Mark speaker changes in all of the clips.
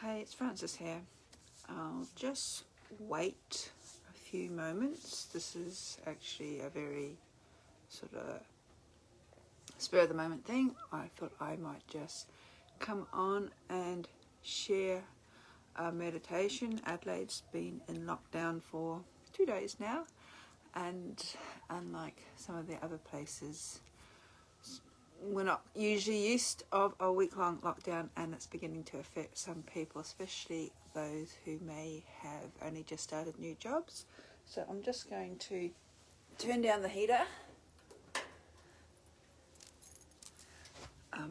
Speaker 1: Hey, it's Frances here. I'll just wait a few moments. This is actually a very sort of spur of the moment thing. I thought I might just come on and share a meditation. Adelaide's been in lockdown for 2 days now, and unlike some of the other places, we're not usually used of a week-long lockdown, and it's beginning to affect some people, especially those who may have only just started new jobs. So I'm just going to turn down the heater.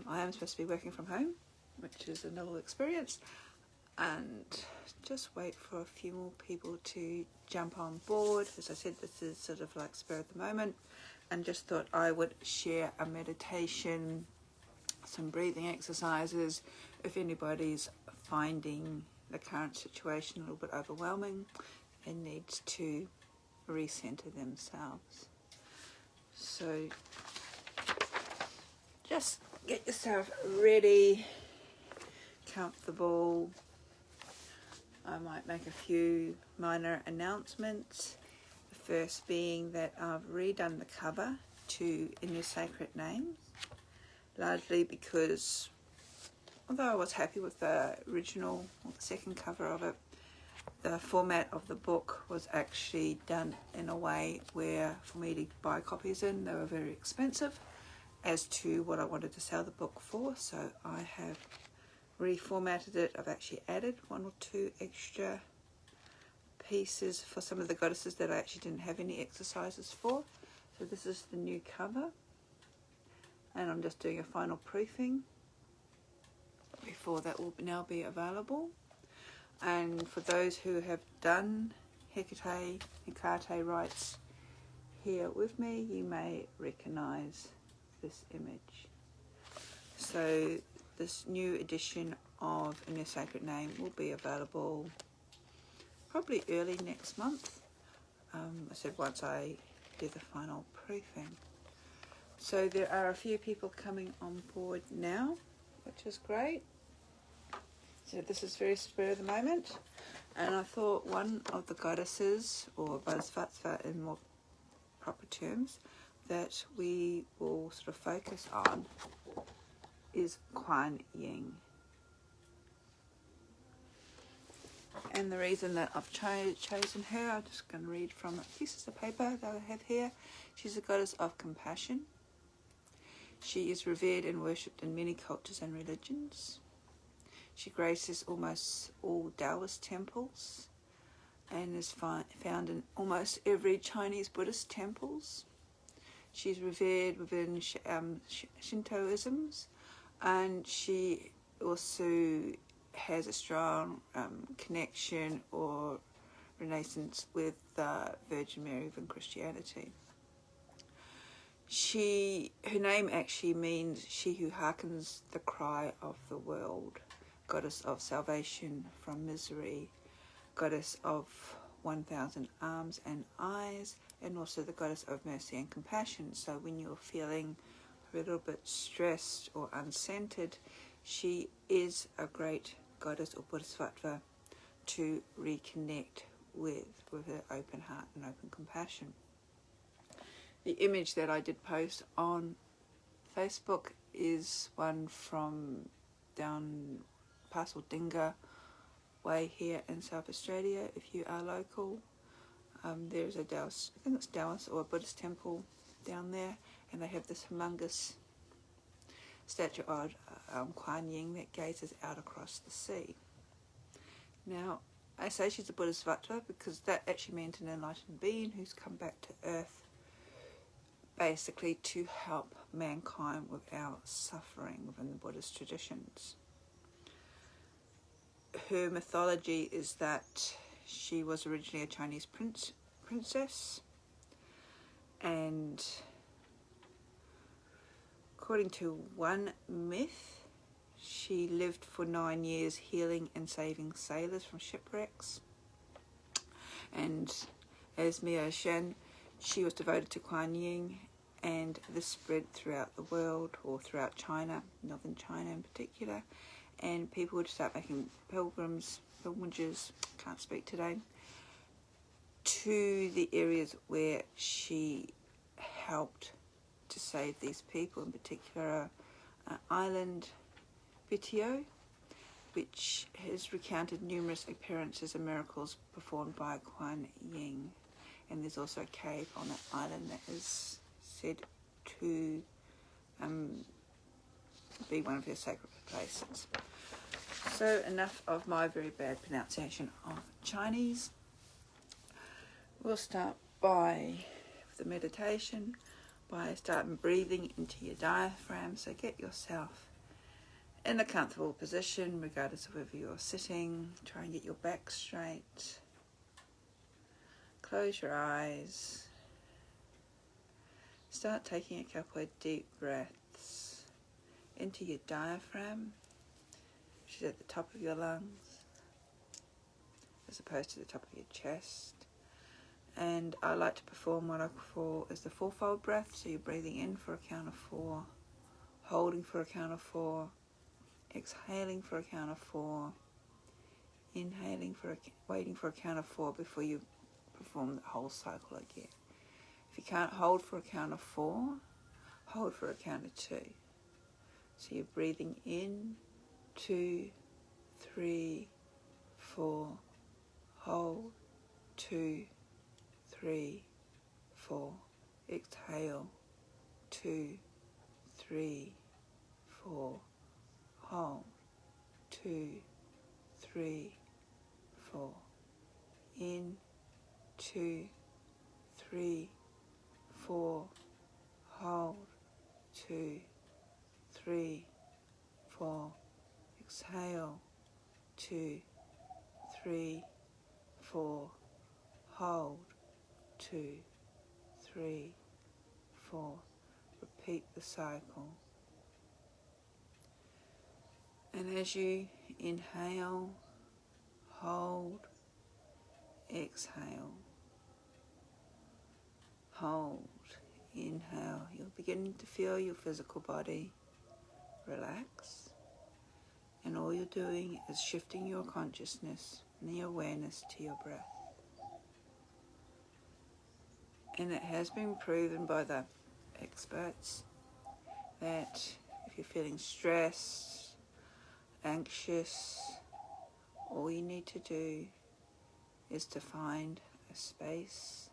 Speaker 1: I am supposed to be working from home, which is a novel experience, and just wait for a few more people to jump on board. As I said, this is sort of like spur of the moment, and just thought I would share a meditation, some breathing exercises, if anybody's finding the current situation a little bit overwhelming and needs to recenter themselves. So just get yourself ready, comfortable. I might make a few minor announcements. The first being that I've redone the cover to In Your Sacred Name, largely because although I was happy with the original, or the second cover of it, the format of the book was actually done in a way where for me to buy copies in, they were very expensive as to what I wanted to sell the book for. So I have reformatted it. I've actually added 1 or 2 extra pieces for some of the goddesses that I actually didn't have any exercises for. So this is the new cover, and I'm just doing a final proofing before that will now be available. And for those who have done Hecate rites here with me, you may recognize this image. So this new edition of In Your Sacred Name will be available probably early next month. I said once I do the final proofing. So there are a few people coming on board now, which is great. So this is very spur of the moment, and I thought one of the goddesses, or Bodhisattva in more proper terms, that we will sort of focus on is Kuan Yin. And the reason that I've chosen her, I'm just going to read from pieces of paper that I have here. She's a goddess of compassion. She is revered and worshipped in many cultures and religions. She graces almost all Taoist temples and is found in almost every Chinese Buddhist temples. She's revered within Shintoisms, and she also has a strong connection or renaissance with Virgin Mary within Christianity. Her name actually means she who hearkens the cry of the world, goddess of salvation from misery, goddess of 1,000 arms and eyes, and also the goddess of mercy and compassion. So when you're feeling a little bit stressed or uncentered, she is a great goddess or bodhisattva to reconnect with her open heart and open compassion. The image that I did post on Facebook is one from down Pasaldinga way here in South Australia. If you are local, there's a Taoist, I think it's Taoist or a Buddhist temple down there, and they have this humongous statue of Kuan Yin that gazes out across the sea. Now, I say she's a Bodhisattva because that actually meant an enlightened being who's come back to earth basically to help mankind with our suffering within the Buddhist traditions. Her mythology is that she was originally a Chinese princess, and according to one myth, she lived for 9 years healing and saving sailors from shipwrecks. And as Miao Shen, she was devoted to Kuan Yin, and this spread throughout the world, or throughout China, northern China in particular, and people would start making pilgrimages, can't speak today, to the areas where she helped to save these people, in particular island Bitio, which has recounted numerous appearances and miracles performed by Kuan Yin. And there's also a cave on that island that is said to be one of her sacred places. So enough of my very bad pronunciation of Chinese. We'll start by the meditation, by starting breathing into your diaphragm. So get yourself in a comfortable position, regardless of whether you're sitting. Try and get your back straight. Close your eyes. Start taking a couple of deep breaths into your diaphragm, which is at the top of your lungs, as opposed to the top of your chest. And I like to perform what I call as the fourfold breath. So you're breathing in for a count of 4, holding for a count of 4, exhaling for a count of 4, inhaling waiting for a count of 4 before you perform the whole cycle again. If you can't hold for a count of 4, hold for a count of 2. So you're breathing in, 2, 3, 4, hold, 2, 3, 4, exhale, 2, 3, 4, hold, 2, 3, 4, in, 2, 3, 4, hold, 2, 3, 4, exhale, 2, 3, 4, hold, 2, 3, 4. Repeat the cycle. And as you inhale, hold, exhale, hold, inhale, you're beginning to feel your physical body relax. And all you're doing is shifting your consciousness and the awareness to your breath. And it has been proven by the experts that if you're feeling stressed, anxious, all you need to do is to find a space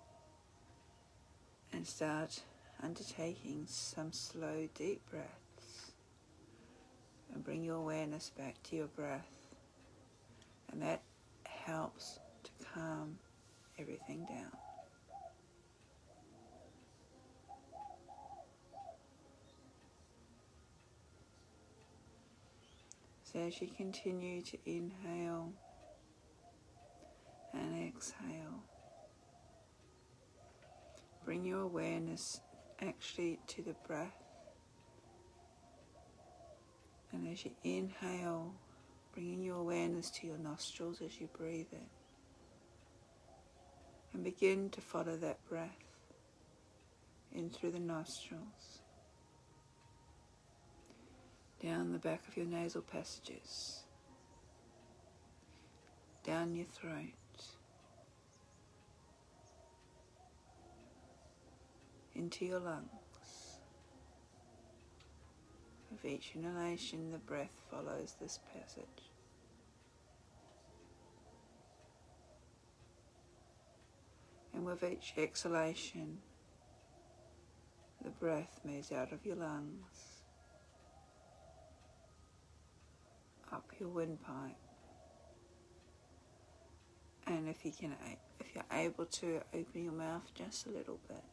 Speaker 1: and start undertaking some slow, deep breaths and bring your awareness back to your breath. And that helps to calm everything down. So as you continue to inhale and exhale, bring your awareness actually to the breath. And as you inhale, bringing your awareness to your nostrils as you breathe in. And begin to follow that breath in through the nostrils, down the back of your nasal passages, down your throat, into your lungs. With each inhalation, the breath follows this passage. And with each exhalation, the breath moves out of your lungs, up your windpipe, and if you're able to, open your mouth just a little bit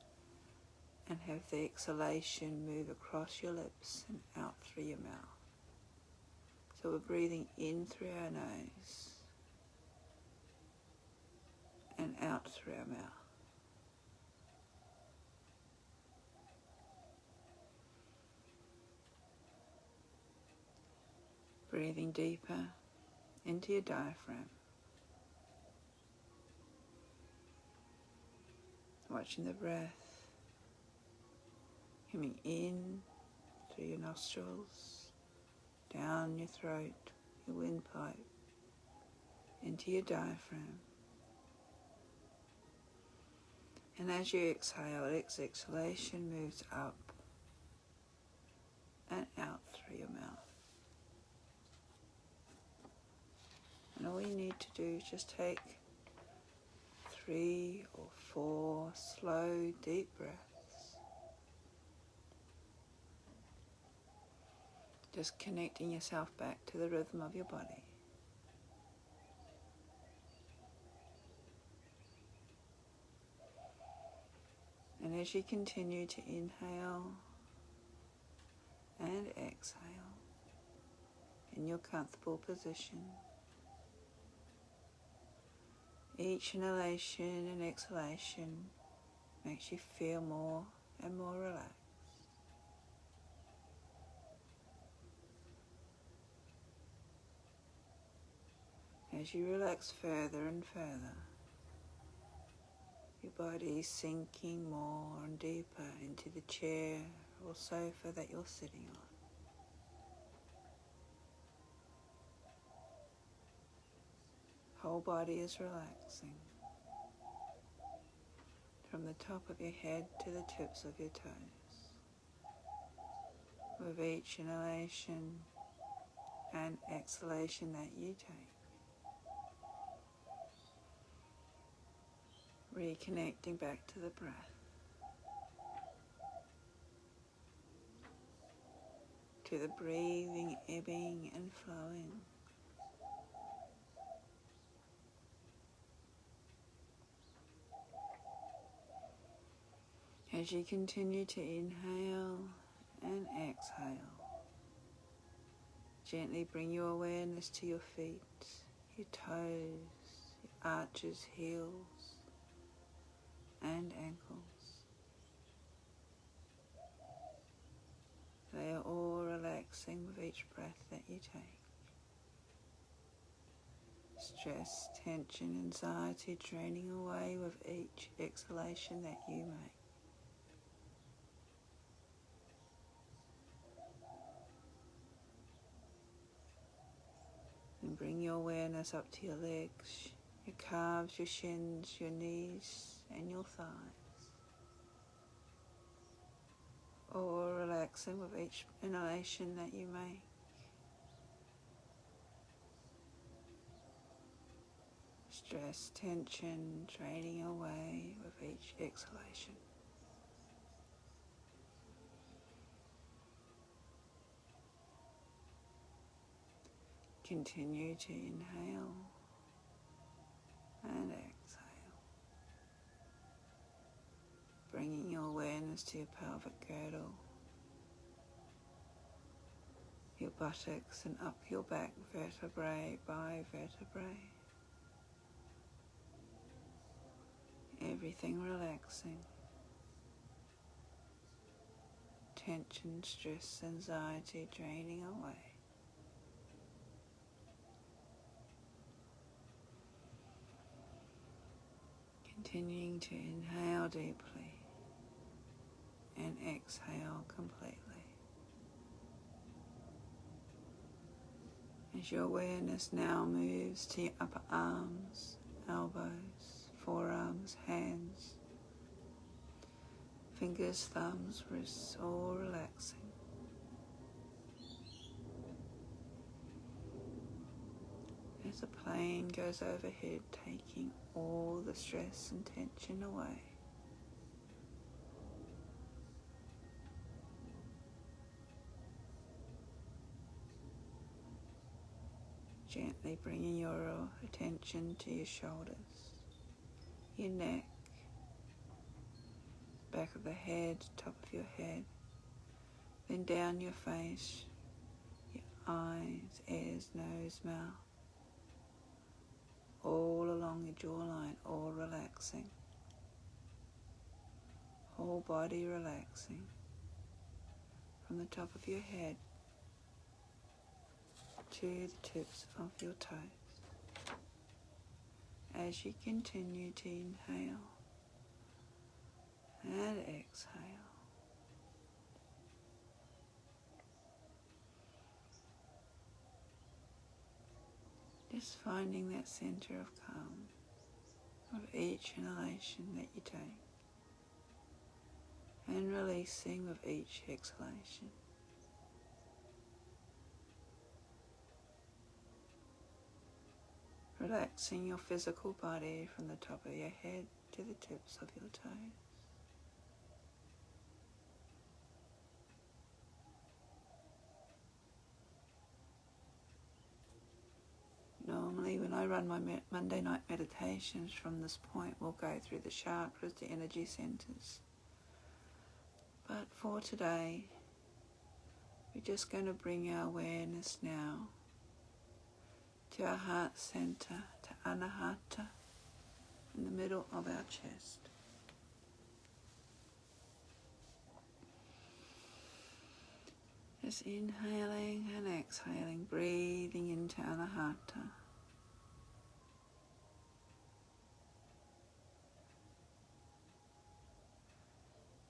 Speaker 1: and have the exhalation move across your lips and out through your mouth. So we're breathing in through our nose and out through our mouth. Breathing deeper into your diaphragm. Watching the breath coming in through your nostrils, down your throat, your windpipe, into your diaphragm. And as you exhale, exhalation moves up and out through your mouth. And all you need to do is just take 3 or 4 slow, deep breaths. Just connecting yourself back to the rhythm of your body. And as you continue to inhale and exhale in your comfortable position, each inhalation and exhalation makes you feel more and more relaxed. As you relax further and further, your body is sinking more and deeper into the chair or sofa that you're sitting on. Whole body is relaxing, from the top of your head to the tips of your toes. With each inhalation and exhalation that you take, reconnecting back to the breath, to the breathing, ebbing and flowing. As you continue to inhale and exhale, gently bring your awareness to your feet, your toes, your arches, heels and ankles. They are all relaxing with each breath that you take. Stress, tension, anxiety draining away with each exhalation that you make. And bring your awareness up to your legs, your calves, your shins, your knees and your thighs. All relaxing with each inhalation that you make. Stress, tension draining away with each exhalation. Continue to inhale and exhale, bringing your awareness to your pelvic girdle, your buttocks and up your back vertebrae by vertebrae. Everything relaxing. Tension, stress, anxiety draining away. Continuing to inhale deeply and exhale completely. As your awareness now moves to your upper arms, elbows, forearms, hands, fingers, thumbs, wrists, all relaxing. As a plane goes overhead, taking all the stress and tension away. Gently bringing your attention to your shoulders, your neck, back of the head, top of your head, then down your face, your eyes, ears, nose, mouth, all along your jawline, all relaxing. Whole body relaxing, from the top of your head to the tips of your toes. As you continue to inhale and exhale, Just finding that center of calm of each inhalation that you take, and releasing with each exhalation. Relaxing your physical body from the top of your head to the tips of your toes. Normally when I run my Monday night meditations from this point, we'll go through the chakras, the energy centers. But for today, we're just going to bring our awareness now to our heart center, to Anahata, in the middle of our chest. Just inhaling and exhaling, breathing into Anahata.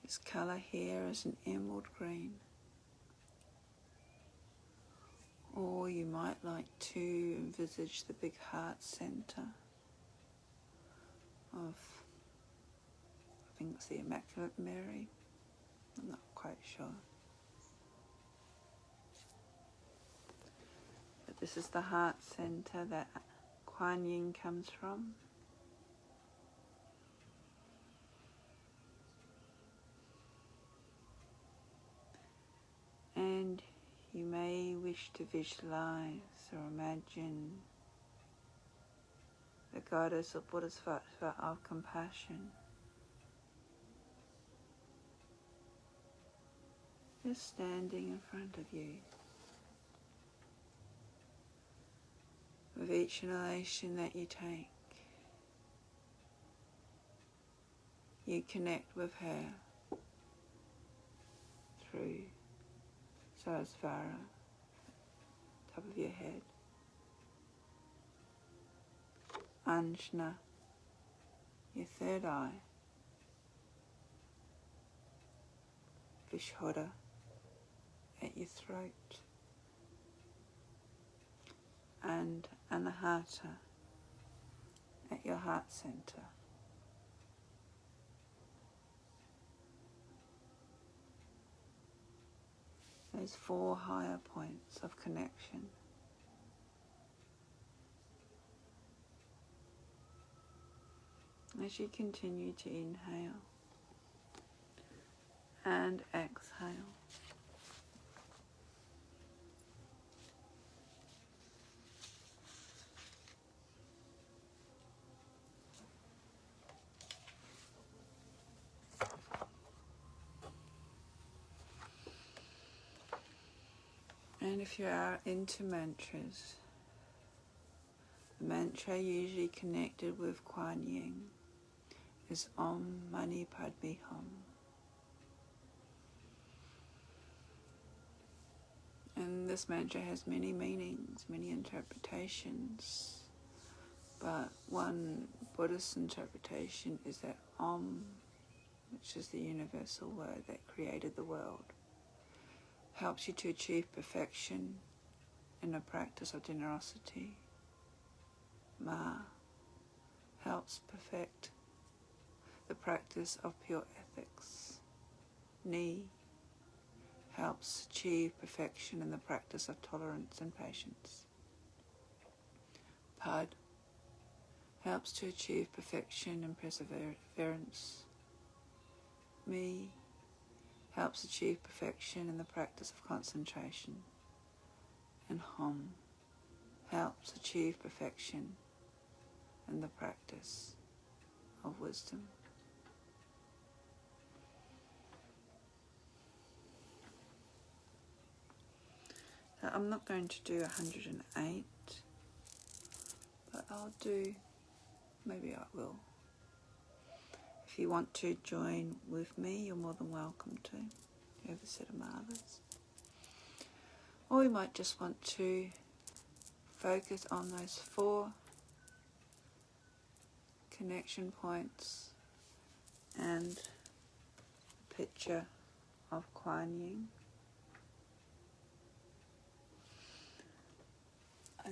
Speaker 1: This colour here is an emerald green. Or you might like to envisage the big heart centre of, I think it's the Immaculate Mary. I'm not quite sure. But this is the heart centre that Kuan Yin comes from. And you may wish to visualize or imagine the goddess or Bodhisattva of compassion. Just standing in front of you. With each inhalation that you take, you connect with her through Sarasvara, top of your head, Anjna, your third eye, Vishuddha, at your throat, and Anahata at your heart center. Those 4 higher points of connection. As you continue to inhale and exhale, and if you are into mantras, the mantra usually connected with Kuan Yin is Om Mani Padme Hum. And this mantra has many meanings, many interpretations, but one Buddhist interpretation is that Om, which is the universal word that created the world, helps you to achieve perfection in the practice of generosity. Ma helps perfect the practice of pure ethics. Ni helps achieve perfection in the practice of tolerance and patience. Pad helps to achieve perfection in perseverance. Me helps achieve perfection in the practice of concentration. And Hum helps achieve perfection in the practice of wisdom. So I'm not going to do 108, but I'll do, maybe I will. If you want to join with me, you're more than welcome to. You have a set of marvels. Or you might just want to focus on those 4 connection points and a picture of Kuan Yin. I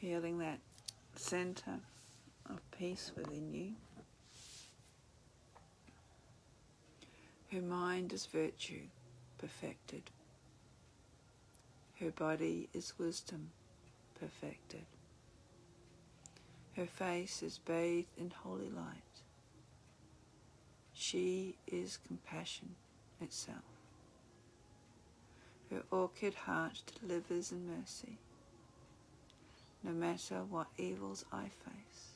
Speaker 1: feeling that center of peace within you. Her mind is virtue perfected. Her body is wisdom perfected. Her face is bathed in holy light. She is compassion itself. Her orchid heart delivers in mercy, no matter what evils I face,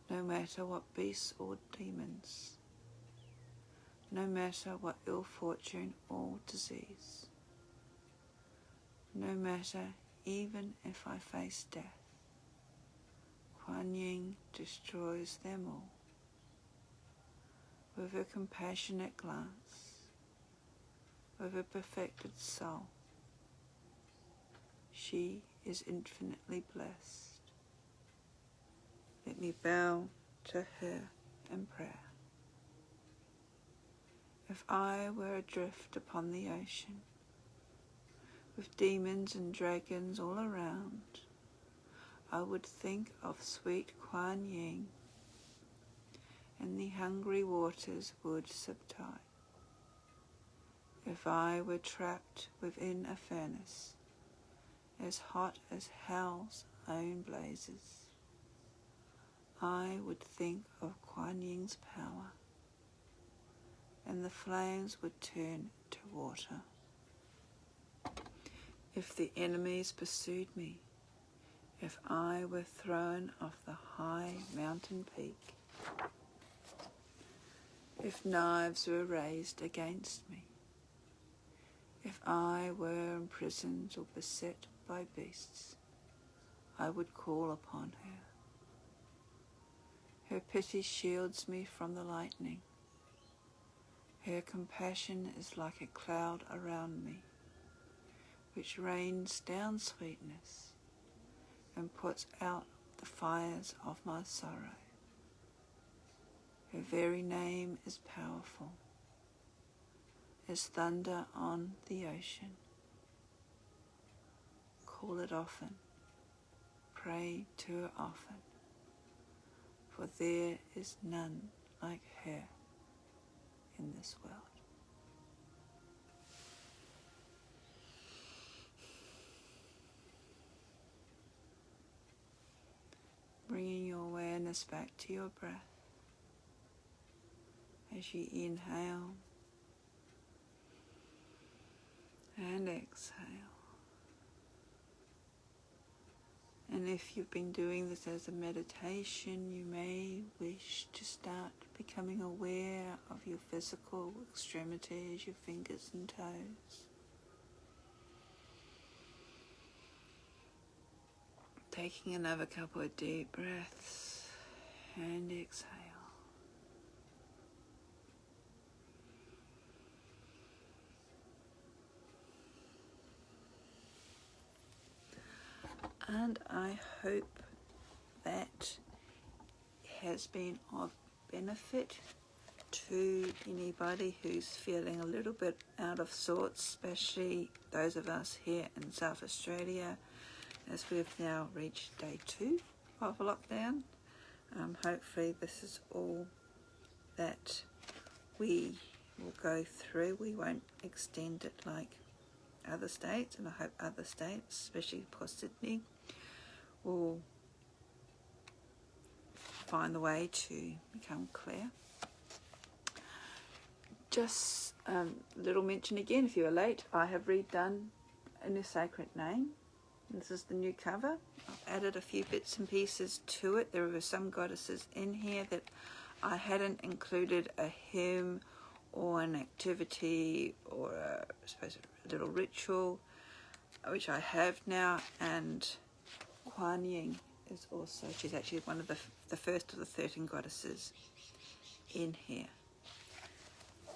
Speaker 1: no matter what beasts or demons, no matter what ill fortune or disease, no matter even if I face death. Kuan Yin destroys them all with her compassionate glance, with her perfected soul. She is infinitely blessed. Let me bow to her in prayer. If I were adrift upon the ocean, with demons and dragons all around, I would think of sweet Kuan Yin, and the hungry waters would subtide. If I were trapped within a furnace, as hot as hell's own blazes, I would think of Kuan Yin's power, and the flames would turn to water. If the enemies pursued me, if I were thrown off the high mountain peak, if knives were raised against me, if I were imprisoned or beset by beasts, I would call upon her. Her pity shields me from the lightning. Her compassion is like a cloud around me, which rains down sweetness and puts out the fires of my sorrow. Her very name is powerful, as thunder on the ocean. Call it often, pray to her often, for there is none like her in this world. Bringing your awareness back to your breath as you inhale and exhale. And if you've been doing this as a meditation, you may wish to start becoming aware of your physical extremities, your fingers and toes. Taking another couple of deep breaths and exhale. And I hope that has been of benefit to anybody who's feeling a little bit out of sorts, especially those of us here in South Australia, as we've now reached day 2 of lockdown. Hopefully this is all that we will go through. We won't extend it like other states, and I hope other states, especially Port Sydney, will find the way to become clear. Just a little mention again, if you are late, I have redone In Your Sacred Name. This is the new cover. I've added a few bits and pieces to it. There were some goddesses in here that I hadn't included a hymn or an activity or I suppose a little ritual, which I have now. And Kuan Yin is also, she's actually one of the first of the 13 goddesses in here.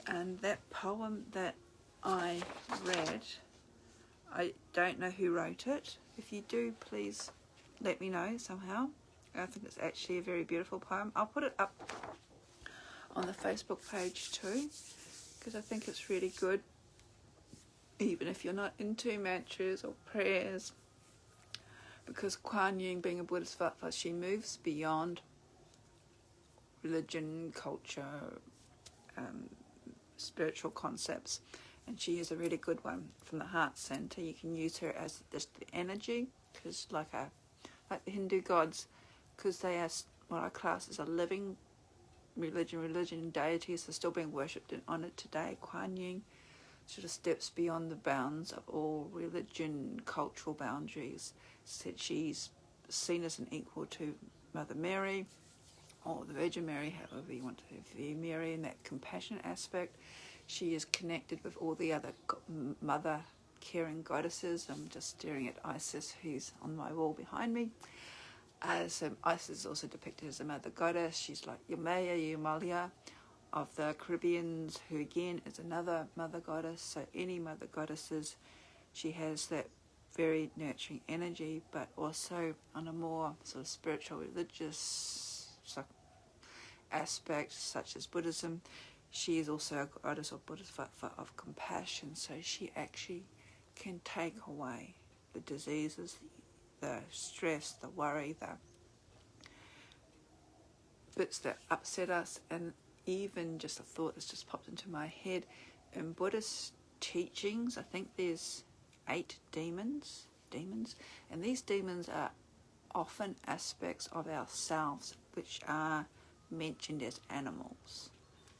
Speaker 1: And that poem that I read, I don't know who wrote it. If you do, please let me know somehow. I think it's actually a very beautiful poem. I'll put it up on the Facebook page too, because I think it's really good, even if you're not into mantras or prayers, because Kuan Yin, being a Bodhisattva, she moves beyond religion, culture, spiritual concepts, and she is a really good one from the heart center. You can use her as just the energy, because like the Hindu gods, because they are what I class as a living religion, deities are still being worshipped and honoured today. Kuan Yin sort of steps beyond the bounds of all religion, cultural boundaries. Said she's seen as an equal to Mother Mary, or the Virgin Mary, however you want to view Mary in that compassion aspect. She is connected with all the other mother caring goddesses. I'm just staring at Isis, who's on my wall behind me. So Isis is also depicted as a mother goddess. She's like Yumalia of the Caribbeans, who again is another mother goddess. So any mother goddesses, she has that very nurturing energy, but also on a more sort of spiritual, religious aspect, such as Buddhism. She is also a goddess or Bodhisattva of compassion, so she actually can take away the diseases, the stress, the worry, the bits that upset us, and even just a thought that's just popped into my head. In Buddhist teachings, I think there's 8 demons, and these demons are often aspects of ourselves which are mentioned as animals.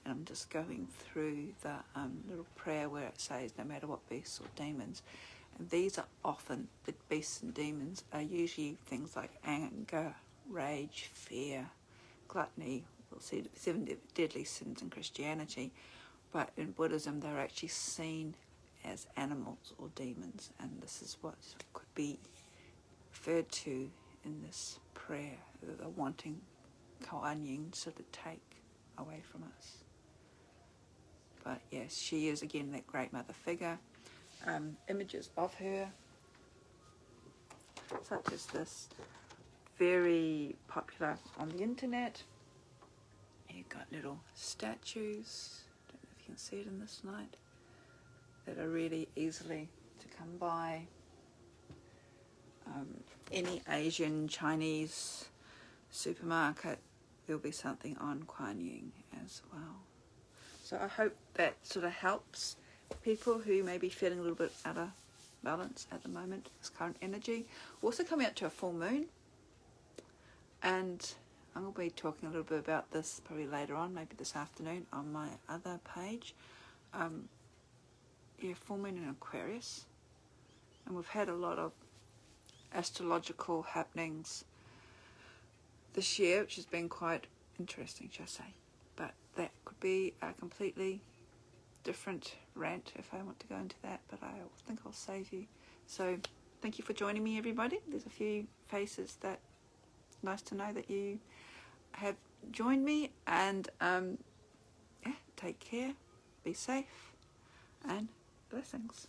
Speaker 1: And I'm just going through the little prayer where it says, no matter what beasts or demons. And these are often, the beasts and demons are usually things like anger, rage, fear, gluttony. We'll see the 7 deadly sins in Christianity. But in Buddhism, they're actually seen as animals or demons. And this is what could be referred to in this prayer, the wanting Kuan Yin sort of take away from us. But yes, she is again that great mother figure. Images of her, such as this, very popular on the internet. You've got little statues, don't know if you can see it in this light, that are really easily to come by. Any Asian, Chinese supermarket, there'll be something on Kuan Yin as well. So I hope that sort of helps people who may be feeling a little bit out of balance at the moment, this current energy. We're also coming up to a full moon, and I'm going to be talking a little bit about this probably later on, maybe this afternoon on my other page. Full moon in Aquarius, and we've had a lot of astrological happenings this year, which has been quite interesting, shall I say. But that could be a completely different rant if I want to go into that, but I think I'll save you. So thank you for joining me, everybody. There's a few faces that nice to know that you have joined me, and take care, be safe, and blessings.